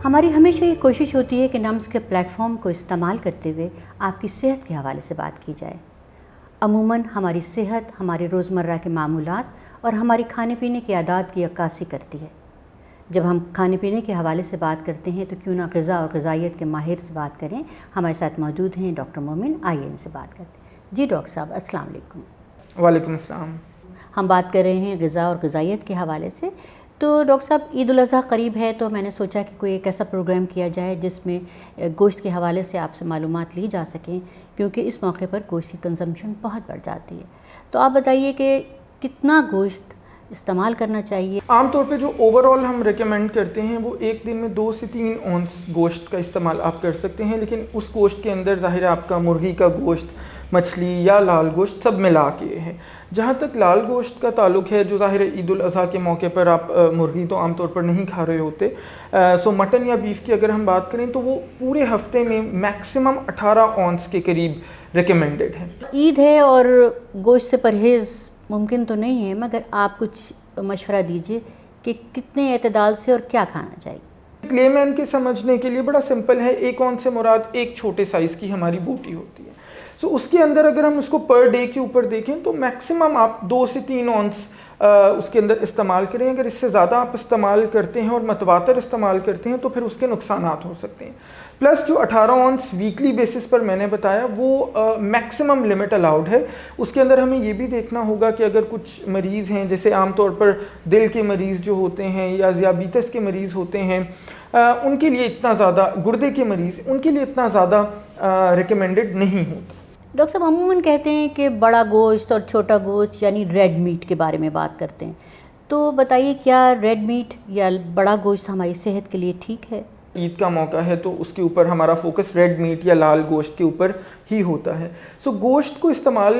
हमारी हमेशा ये कोशिश होती है कि नम्स के प्लेटफॉर्म को इस्तेमाल करते हुए आपकी सेहत के हवाले से बात की जाए। अमूमन हमारी सेहत हमारे रोज़मर्रा के मामूलात और हमारी खाने पीने की आदत की अक्कासी करती है। जब हम खाने पीने के हवाले से बात करते हैं तो क्यों ना ग़िज़ा और ग़िज़ाइयत के माहिर से बात करें। हमारे साथ मौजूद हैं डॉक्टर मोमिन। आइए इनसे बात करते हैं। जी डॉक्टर साहब, अस्सलाम वालेकुम। वालेकुम अस्सलाम। हम बात कर रहे हैं ग़िज़ा और ग़िज़ाइयत के हवाले से। तो डॉक्टर साहब, ईद उल अज़हा करीब है तो मैंने सोचा कि कोई एक ऐसा प्रोग्राम किया जाए जिसमें गोश्त के हवाले से आपसे मालूमात ली जा सकें, क्योंकि इस मौके पर गोश्त की कंजम्पशन बहुत बढ़ जाती है। तो आप बताइए कि कितना गोश्त इस्तेमाल करना चाहिए। आमतौर पे जो ओवरऑल हम रेकमेंड करते हैं वो एक दिन में 2 से 3 औंस गोश्त का इस्तेमाल आप कर सकते हैं, लेकिन उस गोश्त के अंदर ज़ाहिर है आपका मुर्गी का गोश्त, मछली या लाल गोश्त सब मिला के है। जहाँ तक लाल गोश्त का ताल्लुक है, जो ज़ाहिर है ईद उल अज़हा के मौके पर आप मुर्गी तो आमतौर पर नहीं खा रहे होते, सो मटन या बीफ की अगर हम बात करें तो वो पूरे हफ्ते में मैक्सिमम 18 औंस के करीब रिकमेंडेड है। ईद है और गोश्त से परहेज़ मुमकिन तो नहीं है, मगर आप कुछ मशवरा दीजिए कि कितने एतदाल से और क्या खाना चाहिए। लेमैन के समझने के लिए बड़ा सिंपल है। 1 औंस से मुराद एक छोटे साइज़ की हमारी बोटी होती है। सो उसके अंदर अगर हम उसको पर डे के ऊपर देखें तो मैक्सिमम आप 2 से 3 औंस उसके अंदर इस्तेमाल करें। अगर इससे ज़्यादा आप इस्तेमाल करते हैं और मतवातर इस्तेमाल करते हैं तो फिर उसके नुकसानात हो सकते हैं। प्लस जो 18 औंस वीकली बेसिस पर मैंने बताया वो मैक्सिमम लिमिट अलाउड है। उसके अंदर हमें ये भी देखना होगा कि अगर कुछ मरीज़ हैं, जैसे आमतौर पर दिल के मरीज़ जो होते हैं या ज़ियाबीतस के मरीज़ होते हैं, उनके लिए इतना ज़्यादा, गुर्दे के मरीज़, उनके लिए इतना ज़्यादा रिकमेंडेड नहीं होता। डॉक्टर साहब, अमूमन कहते हैं कि बड़ा गोश्त और छोटा गोश्त यानी रेड मीट के बारे में बात करते हैं, तो बताइए क्या रेड मीट या बड़ा गोश्त हमारी सेहत के लिए ठीक है? ईद का मौका है तो उसके ऊपर हमारा फोकस रेड मीट या लाल गोश्त के ऊपर ही होता है। सो गोश्त को इस्तेमाल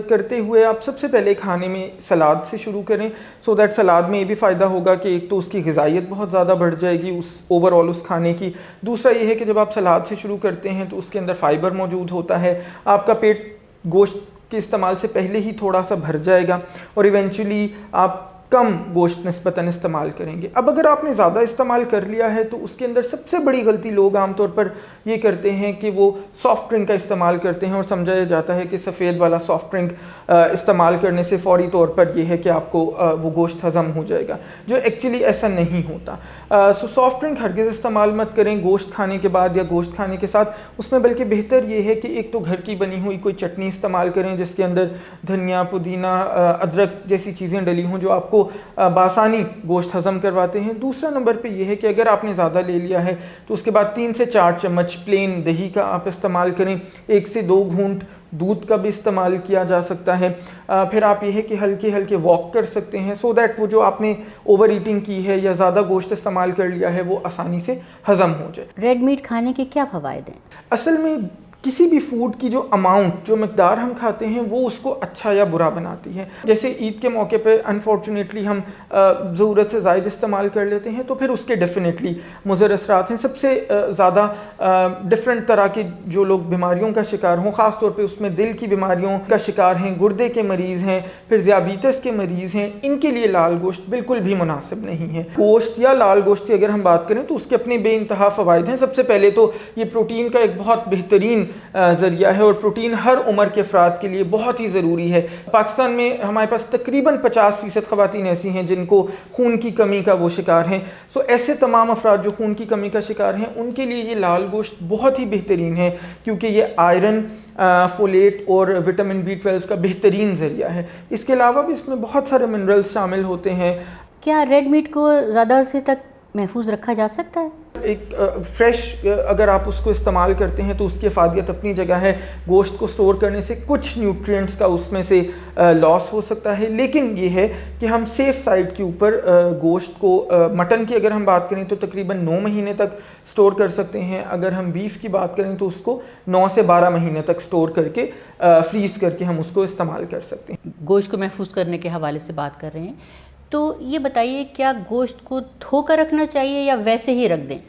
करते हुए आप सबसे पहले खाने में सलाद से शुरू करें, सो दैट सलाद में ये भी फ़ायदा होगा कि एक तो उसकी ग़िज़ाइयत बहुत ज़्यादा बढ़ जाएगी उस ओवरऑल उस खाने की। दूसरा ये है कि जब आप सलाद से शुरू करते हैं तो उसके अंदर फ़ाइबर मौजूद होता है, आपका पेट गोश्त के इस्तेमाल से पहले ही थोड़ा सा भर जाएगा और इवेंचुअली आप कम गोश्त निस्बतन इस्तेमाल करेंगे। अब अगर आपने ज़्यादा इस्तेमाल कर लिया है तो उसके अंदर सबसे बड़ी गलती लोग आमतौर पर ये करते हैं कि वो सॉफ़्ट ड्रिंक का इस्तेमाल करते हैं और समझा जाता है कि सफ़ेद वाला सॉफ़्ट ड्रिंक इस्तेमाल करने से फ़ौरी तौर पर यह है कि आपको वो गोश्त हज़म हो जाएगा, जो एक्चुअली ऐसा नहीं होता। सो सॉफ़्ट ड्रिंक हरगिज़ इस्तेमाल मत करें गोश्त खाने के बाद या गोश्त खाने के साथ। उसमें बल्कि बेहतर ये है कि एक तो घर की बनी हुई कोई चटनी इस्तेमाल करें जिसके अंदर धनिया, पुदीना, अदरक जैसी चीज़ें डली हों जो आपको बासानी गोश्त हज़म करवाते हैं। दूसरा नंबर पे ये है कि अगर आपने ज़्यादा ले लिया है तो उसके बाद 3 से 4 चम्मच प्लेन दही का आप इस्तेमाल करें। 1 से 2 घूंट दूध का भी इस्तेमाल किया जा सकता है। फिर आप ये है कि हल्के हल्के वॉक कर सकते हैं, सो दैट वो जो आपने ओवर ईटिंग की है या ज़्यादा गोश्त इस्तेमाल कर लिया है वो आसानी से हज़म हो जाए। रेड मीट खाने के क्या फ़वाइद हैं? असल में किसी भी फूड की जो अमाउंट, जो मकदार हम खाते हैं वो उसको अच्छा या बुरा बनाती है। जैसे ईद के मौके पे अनफॉर्चुनेटली हम ज़रूरत से ज़ायद इस्तेमाल कर लेते हैं तो फिर उसके डेफिनेटली मुज़र असरात हैं। सबसे ज़्यादा डिफरेंट तरह के जो लोग बीमारियों का शिकार हों, ख़ास तौर पे उसमें दिल की बीमारियों का शिकार हैं, गुर्दे के मरीज़ हैं, फिर ज़ियाबीतस के मरीज़ हैं, इनके लिए लाल गोश्त बिल्कुल भी मुनासिब नहीं है। गोश्त या लाल गोश्त की अगर हम बात करें तो उसके अपने बेइंतहा फ़वाइद हैं। सबसे पहले तो ये प्रोटीन का एक बहुत बेहतरीन ज़रिया है और प्रोटीन हर उम्र के अफराद के लिए बहुत ही ज़रूरी है। पाकिस्तान में हमारे पास तकरीबन 50% ख़वातीन ऐसी हैं जिनको खून की कमी का वो शिकार हैं। सो ऐसे तमाम अफराद जो खून की कमी का शिकार हैं उनके लिए ये लाल गोश्त बहुत ही बेहतरीन है, क्योंकि ये आयरन, फोलेट और विटामिन B12 का बेहतरीन ज़रिया है। इसके अलावा भी इसमें बहुत सारे मिनरल्स शामिल होते हैं। क्या रेड मीट को ज़्यादा अरसे तक महफूज रखा जा सकता है? एक फ्रेश अगर आप उसको इस्तेमाल करते हैं तो उसकी अफादियत अपनी जगह है। गोश्त को स्टोर करने से कुछ न्यूट्रिएंट्स का उसमें से लॉस हो सकता है, लेकिन ये है कि हम सेफ़ साइड के ऊपर गोश्त को, मटन की अगर हम बात करें तो तकरीबन 9 महीने तक स्टोर कर सकते हैं। अगर हम बीफ की बात करें तो उसको 9 से 12 महीने तक स्टोर करके फ्रीज़ करके हम उसको इस्तेमाल कर सकते हैं। गोश्त को महफूज करने के हवाले से बात कर रहे हैं, तो ये बताइए क्या गोश्त को धोकर रखना चाहिए या वैसे ही रख दें?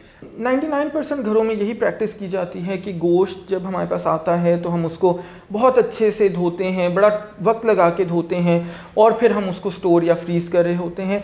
99% घरों में यही प्रैक्टिस की जाती है कि गोश्त जब हमारे पास आता है तो हम उसको बहुत अच्छे से धोते हैं, बड़ा वक्त लगा के धोते हैं और फिर हम उसको स्टोर या फ्रीज़ कर रहे होते हैं।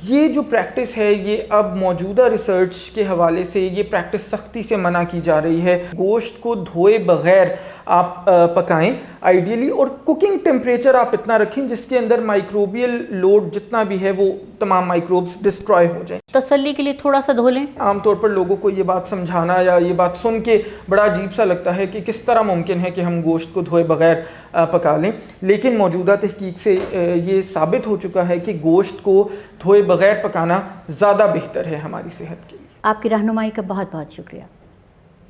ये जो प्रैक्टिस है ये अब मौजूदा रिसर्च के हवाले से ये प्रैक्टिस सख्ती से मना की जा रही है। गोश्त को धोए बग़ैर आप पकाएं आइडियली, और कुकिंग टेम्परेचर आप इतना रखें जिसके अंदर माइक्रोबियल लोड जितना भी है वो तमाम माइक्रोब्स डिस्ट्रॉय हो जाएं। तसल्ली के लिए थोड़ा सा धो लें। आमतौर पर लोगों को ये बात समझाना या ये बात सुन के बड़ा अजीब सा लगता है कि किस तरह मुमकिन है कि हम गोश्त को धोए बगैर पका लें, लेकिन मौजूदा तहकीक से ये साबित हो चुका है कि गोश्त को धोए बगैर पकाना ज़्यादा बेहतर है हमारी सेहत के लिए। आपकी रहनुमाई का बहुत बहुत शुक्रिया।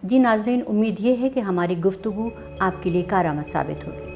जी नाज़रीन, उम्मीद ये है कि हमारी गुफ्तगू आपके लिए कारआमद साबित होगी।